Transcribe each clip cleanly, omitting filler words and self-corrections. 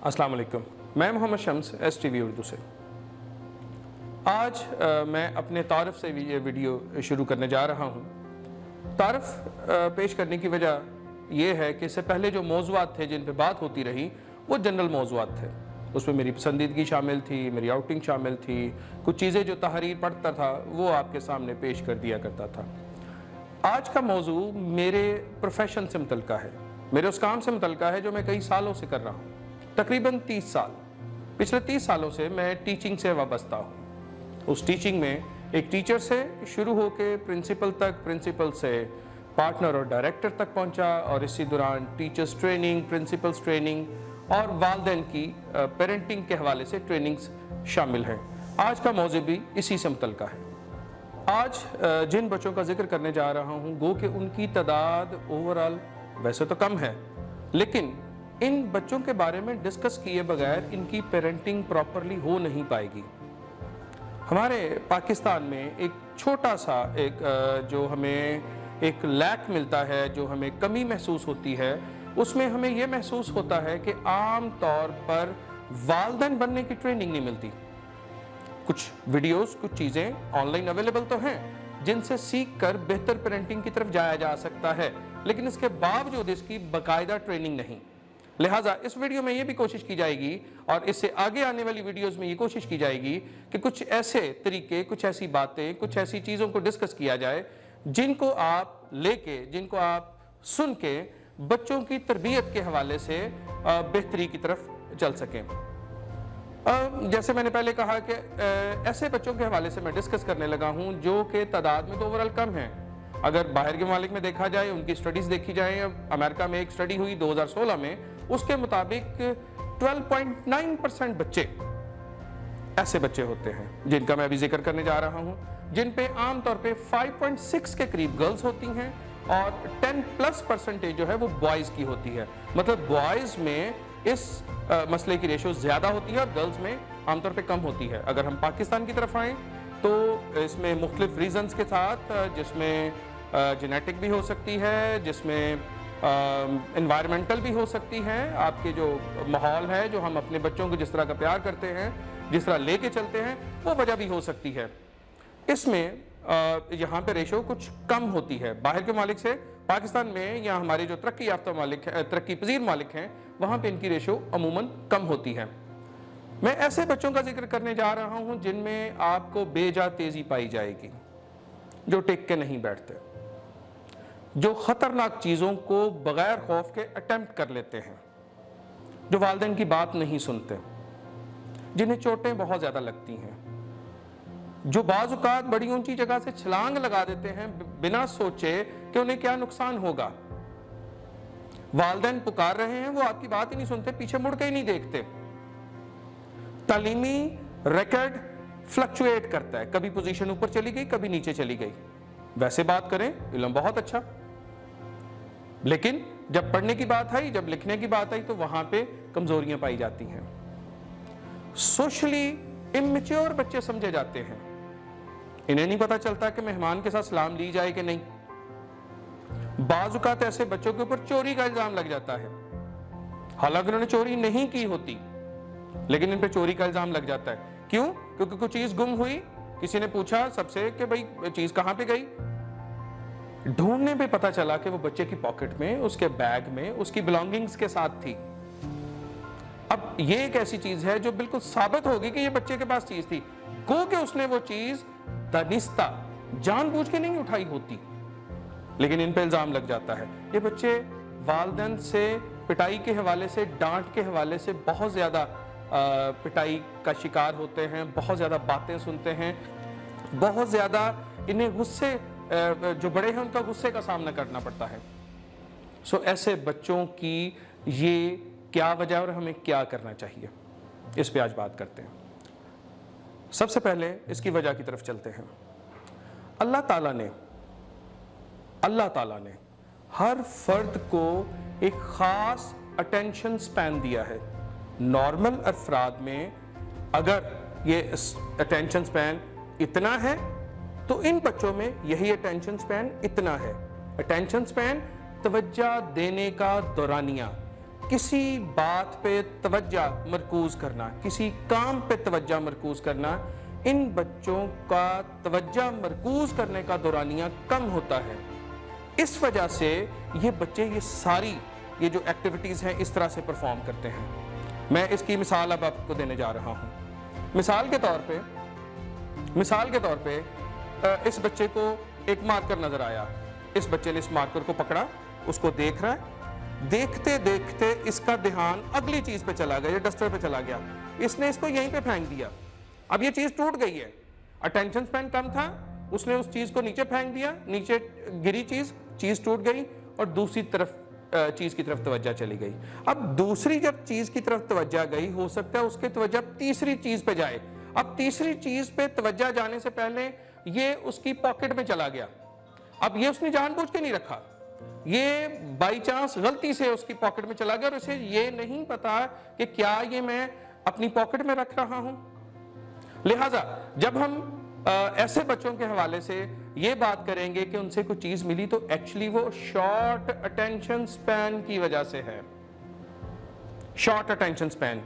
अस्सलाम वालेकुम। मैं मोहम्मद शम्स STV उर्दू से। आज मैं अपने तारफ़ से ये वीडियो शुरू करने जा रहा हूँ। तारफ़ पेश करने की वजह ये है कि इससे पहले जो मौज़ूआत थे जिन पे बात होती रही वो जनरल मौज़ूआत थे। उसमें मेरी पसंदीदगी शामिल थी, मेरी आउटिंग शामिल थी, कुछ चीज़ें जो तहरीर पढ़ता था वो आपके सामने पेश कर दिया करता था। आज का मौजू मेरे प्रोफेशन से मुतल्लिक़ है, मेरे उस काम से मुतल्लिक़ है जो मैं कई सालों से कर रहा हूँ, तकरीबन 30 साल। पिछले 30 सालों से मैं टीचिंग से वाबस्ता हूँ। उस टीचिंग में एक टीचर से शुरू होकर प्रिंसिपल तक, प्रिंसिपल से पार्टनर और डायरेक्टर तक पहुँचा, और इसी दौरान टीचर्स ट्रेनिंग, प्रिंसिपल्स ट्रेनिंग और वालिदैन की पेरेंटिंग के हवाले से ट्रेनिंग्स शामिल हैं। आज का मौजू भी इसी से मुतल्लिक़ है। आज जिन बच्चों का जिक्र करने जा रहा हूँ गो कि उनकी तादाद ओवरऑल वैसे तो कम है, लेकिन इन बच्चों के बारे में डिस्कस किए बगैर इनकी पेरेंटिंग प्रॉपरली हो नहीं पाएगी। हमारे पाकिस्तान में एक छोटा सा जो हमें एक लैक मिलता है, जो हमें कमी महसूस होती है, उसमें हमें यह महसूस होता है कि आम तौर पर वालिदैन बनने की ट्रेनिंग नहीं मिलती। कुछ वीडियोस, कुछ चीज़ें ऑनलाइन अवेलेबल तो हैं जिनसे सीख कर बेहतर पेरेंटिंग की तरफ जाया जा सकता है, लेकिन इसके बावजूद इसकी बाकायदा ट्रेनिंग नहीं। लिहाजा इस वीडियो में ये भी कोशिश की जाएगी और इससे आगे आने वाली वीडियोस में ये कोशिश की जाएगी कि कुछ ऐसे तरीके, कुछ ऐसी बातें, कुछ ऐसी चीज़ों को डिस्कस किया जाए जिनको आप लेके, जिनको आप सुन के बच्चों की तरबियत के हवाले से बेहतरी की तरफ चल सकें। जैसे मैंने पहले कहा कि ऐसे बच्चों के हवाले से मैं डिस्कस करने लगा हूं जो कि तादाद में तो ओवरऑल कम है। अगर बाहर के ममालिक में देखा जाए, उनकी स्टडीज़ देखी जाए, अमेरिका में एक स्टडी हुई 2016 में, उसके मुताबिक 12.9% बच्चे ऐसे बच्चे होते हैं जिनका मैं अभी जिक्र करने जा रहा हूं, जिन पे आमतौर पे 5.6 के करीब गर्ल्स होती हैं और 10+% जो है वो बॉयज़ की होती है। मतलब बॉयज़ में इस मसले की रेशो ज़्यादा होती है और गर्ल्स में आमतौर पे कम होती है। अगर हम पाकिस्तान की तरफ आएँ तो इसमें मुख्तलिफ रीज़न्स के साथ, जिसमें जेनेटिक भी हो सकती है, जिसमें एनवायरमेंटल भी हो सकती है, आपके जो माहौल है, जो हम अपने बच्चों को जिस तरह का प्यार करते हैं, जिस तरह लेके चलते हैं, वो वजह भी हो सकती है। इसमें यहाँ पे रेशो कुछ कम होती है बाहर के मालिक से। पाकिस्तान में या हमारे जो तरक्की याफ्ता मालिक है, तरक्की पजीर मालिक हैं, वहाँ पे इनकी रेशो अमूमन कम होती है। मैं ऐसे बच्चों का जिक्र करने जा रहा हूँ जिनमें आपको बेजा तेज़ी पाई जाएगी, जो टिक के नहीं बैठते, जो ख़तरनाक चीज़ों को बग़ैर खौफ के अटेम्प्ट कर लेते हैं, जो वालिदैन की बात नहीं सुनते, जिन्हें चोटें बहुत ज़्यादा लगती हैं, जो बाज़ औक़ात बड़ी ऊंची जगह से छलांग लगा देते हैं बिना सोचे कि उन्हें क्या नुकसान होगा। वालिदैन पुकार रहे हैं, वो आपकी बात ही नहीं सुनते, पीछे मुड़ के ही नहीं देखते। तालीमी रिकॉर्ड फ्लक्चुएट करता है, कभी पोजीशन ऊपर चली गई, कभी नीचे चली गई। वैसे बात करें, इल्म बहुत अच्छा, लेकिन जब पढ़ने की बात आई, जब लिखने की बात आई, तो वहां पे कमजोरियां पाई जाती हैं। सोशली इमेच्योर बच्चे समझे जाते हैं, इन्हें नहीं पता चलता कि मेहमान के साथ सलाम ली जाए कि नहीं। बाज़ औक़ात ऐसे बच्चों के ऊपर चोरी का इल्जाम लग जाता है, हालांकि उन्होंने चोरी नहीं की होती, लेकिन इन पे चोरी का इल्जाम लग जाता है। क्यों? क्योंकि कुछ चीज गुम हुई, किसी ने पूछा सबसे कि भाई चीज कहां पे गई। ढूंढने पे पता चला कि वो बच्चे की पॉकेट में, उसके बैग में, उसकी बिलोंगिंग्स के साथ थी। अब ये एक ऐसी चीज है जो बिल्कुल साबित होगी कि ये बच्चे के पास चीज थी, गो कि उसने वो चीज दानिस्ता जानबूझ के नहीं उठाई होती, लेकिन इन पे इल्जाम लग जाता है। ये बच्चे वालिदैन से पिटाई के हवाले से, डांट के हवाले से बहुत ज्यादा पिटाई का शिकार होते हैं, बहुत ज़्यादा बातें सुनते हैं, बहुत ज़्यादा इन्हें गुस्से, जो बड़े हैं उनका गुस्से का सामना करना पड़ता है। सो ऐसे बच्चों की ये क्या वजह और हमें क्या करना चाहिए, इस पे आज बात करते हैं। सबसे पहले इसकी वजह की तरफ चलते हैं। अल्लाह ताला ने हर फर्द को एक ख़ास अटेंशन स्पैन दिया है। नॉर्मल अफराद में अगर ये अटेंशन स्पैन इतना है तो इन बच्चों में यही अटेंशन स्पैन इतना है। अटेंशन स्पैन तवज्जो देने का दौरानिया, किसी बात पे तवज्जो मरकूज करना, किसी काम पे तवज्जो मरकूज करना, इन बच्चों का तवज्जो मरकूज करने का दौरानिया कम होता है। इस वजह से ये बच्चे ये जो एक्टिविटीज़ हैं इस तरह से परफॉर्म करते हैं। मैं इसकी मिसाल अब आपको देने जा रहा हूँ। मिसाल के तौर पे इस बच्चे को एक मार्कर नज़र आया। इस बच्चे ने इस मार्कर को पकड़ा, उसको देख रहा है। देखते देखते इसका ध्यान अगली चीज़ पे चला गया, डस्टर पे चला गया। इसने इसको यहीं पे फेंक दिया। अब ये चीज़ टूट गई है। अटेंशन स्पैन कम था, उसने उस चीज़ को नीचे फेंक दिया, नीचे गिरी चीज़ टूट गई और दूसरी तरफ चीज़ की तरफ तवज्जो चली गई। अब दूसरी जब चीज़ की तरफ तवज्जो गई, हो सकता है उसके तवज्जो तीसरी चीज़ पे जाए। अब तीसरी चीज़ पे तवज्जो जाने से पहले ये उसकी पॉकेट में चला गया। अब ये उसने जानबूझ के नहीं रखा, ये बाई चांस गलती से उसकी पॉकेट में चला गया और उसे ये नहीं पता कि क्या ये मैं अपनी पॉकेट में रख रहा हूं। लिहाजा जब हम ऐसे बच्चों के हवाले से ये बात करेंगे कि उनसे कोई चीज मिली, तो एक्चुअली वो शॉर्ट अटेंशन स्पैन की वजह से है। शॉर्ट अटेंशन स्पैन,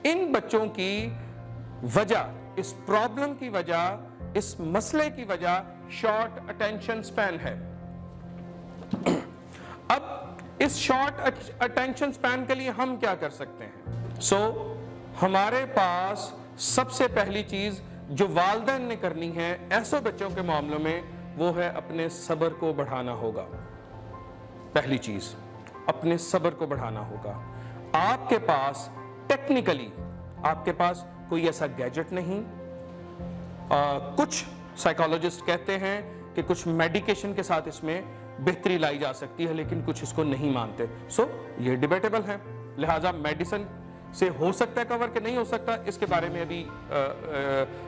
इन बच्चों की वजह, इस प्रॉब्लम की वजह, इस मसले की वजह शॉर्ट अटेंशन स्पैन है। अब इस शॉर्ट अटेंशन स्पैन के लिए हम क्या कर सकते हैं? हमारे पास सबसे पहली चीज जो वालिदैन ने करनी है ऐसे बच्चों के मामलों में, वो है अपने सब्र को बढ़ाना होगा। पहली चीज, अपने सब्र को बढ़ाना होगा। आपके पास टेक्निकली आपके पास कोई ऐसा गैजेट नहीं। कुछ साइकोलॉजिस्ट कहते हैं कि कुछ मेडिकेशन के साथ इसमें बेहतरी लाई जा सकती है, लेकिन कुछ इसको नहीं मानते। ये डिबेटेबल है। लिहाजा मेडिसिन से हो सकता है कवर कि नहीं हो सकता, इसके बारे में अभी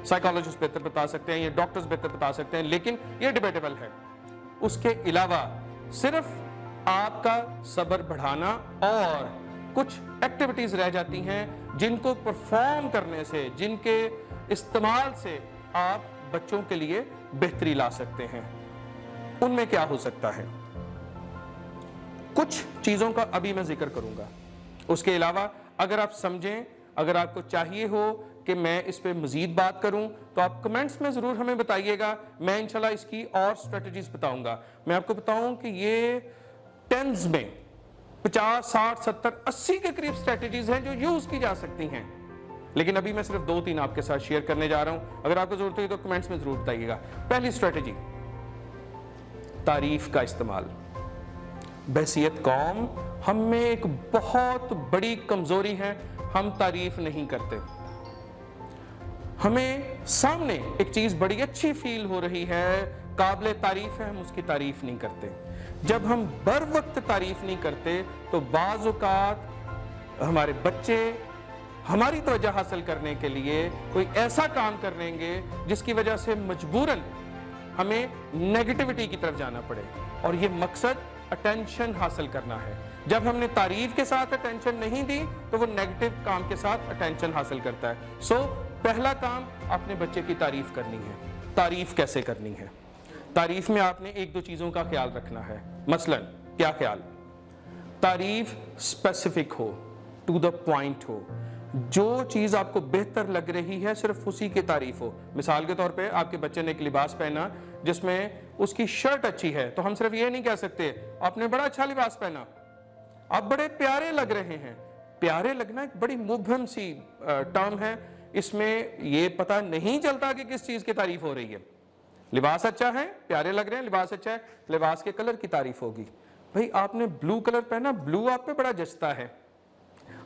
साइकोलॉजिस्ट बेहतर बता सकते हैं, ये डॉक्टर्स बेहतर बता सकते हैं, लेकिन ये डिबेटेबल है। उसके अलावा सिर्फ आपका सब्र बढ़ाना और कुछ एक्टिविटीज रह जाती हैं जिनको परफॉर्म करने से, जिनके इस्तेमाल से आप बच्चों के लिए बेहतरी ला सकते हैं। उनमें क्या हो सकता है? कुछ चीजों का अभी मैं जिक्र करूंगा। उसके अलावा अगर आप समझें, अगर आपको चाहिए हो कि मैं इस पे मजीद बात करूं, तो आप कमेंट्स में जरूर हमें बताइएगा। मैं इंशाल्लाह इसकी और स्ट्रेटजीज बताऊंगा। मैं आपको बताऊं कि ये टेंस में 50, 60, 70, 80 के करीब स्ट्रेटजीज हैं जो यूज की जा सकती हैं, लेकिन अभी मैं सिर्फ 2-3 आपके साथ शेयर करने जा रहा हूं। अगर आपको जरूरत हुई तो कमेंट्स में जरूर बताइएगा। पहली स्ट्रेटजी, तारीफ का इस्तेमाल। बहसियत कौम, हम में एक बहुत बड़ी कमजोरी है, हम तारीफ नहीं करते। हमें सामने एक चीज बड़ी अच्छी फील हो रही है, काबिल तारीफ है, हम उसकी तारीफ नहीं करते। जब हम बर वक्त तारीफ नहीं करते तो बाज़ औक़ात हमारे बच्चे हमारी तवज्जो हासिल करने के लिए कोई ऐसा काम कर लेंगे जिसकी वजह से मजबूरन हमें नेगेटिविटी की तरफ जाना पड़े, और ये मकसद अटेंशन हासिल करना है। जब हमने तारीफ के साथ अटेंशन नहीं दी तो वो नेगेटिव काम के साथ अटेंशन हासिल करता है। पहला काम, अपने बच्चे की तारीफ करनी है। तारीफ कैसे करनी है? तारीफ में आपने 1-2 चीजों का ख्याल रखना है। मसलन क्या ख्याल? तारीफ स्पेसिफिक हो, टू द पॉइंट हो। जो चीज आपको बेहतर लग रही है सिर्फ उसी की तारीफ हो। मिसाल के तौर पे आपके बच्चे ने एक लिबास पहना जिसमें उसकी शर्ट अच्छी है, तो हम सिर्फ ये नहीं कह सकते आपने बड़ा अच्छा लिबास पहना, आप बड़े प्यारे लग रहे हैं। प्यारे लगना एक बड़ी मुबहम सी टर्म है, इसमें ये पता नहीं चलता कि किस चीज की तारीफ हो रही है। लिबास अच्छा है, प्यारे लग रहे हैं, लिबास अच्छा है, लिबास के कलर की तारीफ होगी। भाई आपने ब्लू कलर पहना, ब्लू आप पे बड़ा जचता है।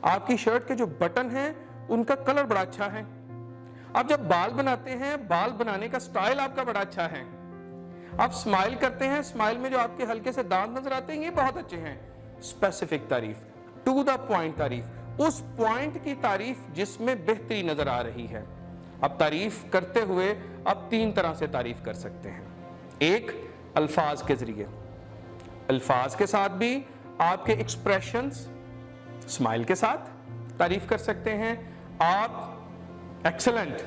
आपकी शर्ट के जो बटन हैं उनका कलर बड़ा अच्छा है। आप जब बाल बनाते हैं, बाल बनाने का स्टाइल आपका बड़ा अच्छा है। आप स्माइल करते हैं, स्माइल में जो आपके हल्के से दांत नजर आते हैं ये बहुत अच्छे हैं। स्पेसिफिक तारीफ, टू द पॉइंट तारीफ, उस पॉइंट की तारीफ जिसमें बेहतरी नजर आ रही है। अब तारीफ करते हुए आप 3 तरह से तारीफ कर सकते हैं। एक, अल्फाज के जरिए, अल्फाज के साथ भी आपके एक्सप्रेशंस, स्माइल के साथ तारीफ कर सकते हैं आप। एक्सेलेंट,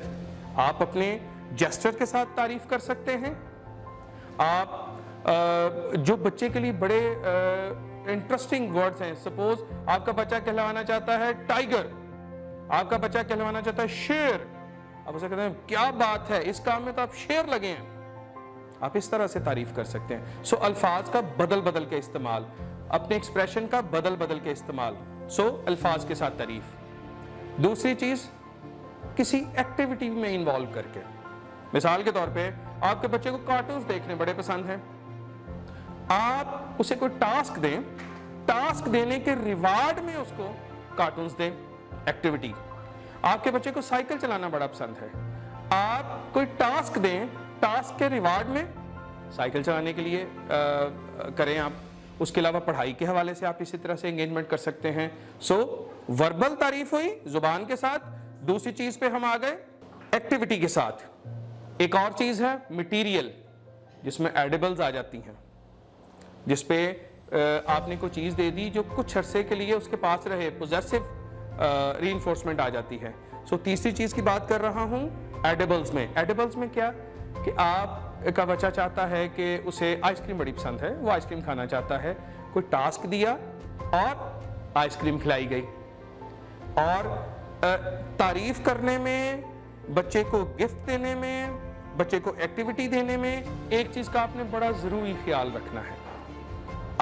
आप अपने जेस्चर के साथ तारीफ कर सकते हैं। आप जो बच्चे के लिए बड़े इंटरेस्टिंग वर्ड्स हैं। सपोज आपका बच्चा कहलवाना चाहता है टाइगर, आपका बच्चा कहलवाना चाहता है शेर, आप उसे कहते हैं क्या बात है, इस काम में तो आप शेर लगे हैं। आप इस तरह से तारीफ कर सकते हैं। सो अल्फाज का बदल बदल के इस्तेमाल, अपने एक्सप्रेशन का बदल बदल के इस्तेमाल। सो अल्फाज के साथ तारीफ। दूसरी चीज, किसी एक्टिविटी में इन्वॉल्व करके। मिसाल के तौर पे आपके बच्चे को कार्टून्स देखने बड़े पसंद हैं, आप उसे कोई टास्क दें, टास्क देने के रिवार्ड में उसको कार्टून्स दें, एक्टिविटी। आपके बच्चे को साइकिल चलाना बड़ा पसंद है, आप कोई टास्क दें, टास्क के रिवार्ड में साइकिल चलाने के लिए करें आप। उसके अलावा पढ़ाई के हवाले से आप इसी तरह से एंगेजमेंट कर सकते हैं। सो वर्बल तारीफ हुई जुबान के साथ। दूसरी चीज पे हम आ गए एक्टिविटी के साथ। एक और चीज है मटेरियल, जिसमें एडिबल्स आ जाती हैं, जिसपे आपने कोई चीज दे दी जो कुछ अरसे के लिए उसके पास रहे, पोजेसिव रीइंफोर्समेंट आ जाती है। सो तीसरी चीज की बात कर रहा हूं एडिबल्स में। एडिबल्स में क्या कि आप का बच्चा चाहता है कि उसे आइसक्रीम बड़ी पसंद है, वो आइसक्रीम खाना चाहता है, कोई टास्क दिया और आइसक्रीम खिलाई गई। और तारीफ करने में, बच्चे को गिफ्ट देने में, बच्चे को एक्टिविटी देने में एक चीज का आपने बड़ा जरूरी ख्याल रखना है,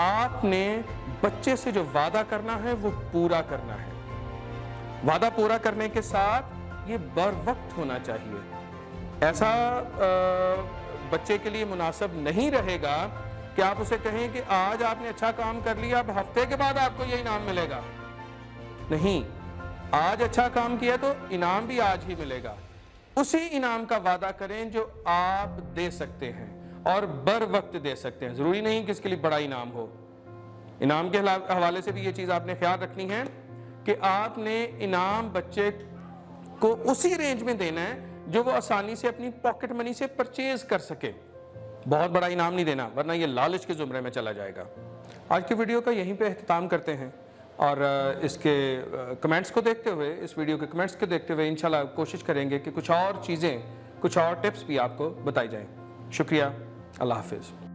आपने बच्चे से जो वादा करना है वो पूरा करना है। वादा पूरा करने के साथ ये बर वक्त होना चाहिए। ऐसा बच्चे के लिए मुनासिब नहीं रहेगा कि आप उसे कहें कि आज आपने अच्छा काम कर लिया, अब हफ्ते के बाद आपको ये इनाम मिलेगा। नहीं, आज अच्छा काम किया तो इनाम भी आज ही मिलेगा। उसी इनाम का वादा करें जो आप दे सकते हैं और बर वक्त दे सकते हैं। जरूरी नहीं कि इसके लिए बड़ा इनाम हो। इनाम के हवाले से भी ये चीज आपने ख्याल रखनी है कि आपने इनाम बच्चे को उसी रेंज में देना है जो वो आसानी से अपनी पॉकेट मनी से परचेज कर सके। बहुत बड़ा इनाम नहीं देना, वरना ये लालच के जुमरे में चला जाएगा। आज की वीडियो का यहीं पे इख्तिताम करते हैं और इसके कमेंट्स को देखते हुए, इस वीडियो के कमेंट्स को देखते हुए इंशाल्लाह कोशिश करेंगे कि कुछ और चीज़ें, कुछ और टिप्स भी आपको बताई जाएं। शुक्रिया, अल्लाह हाफिज़।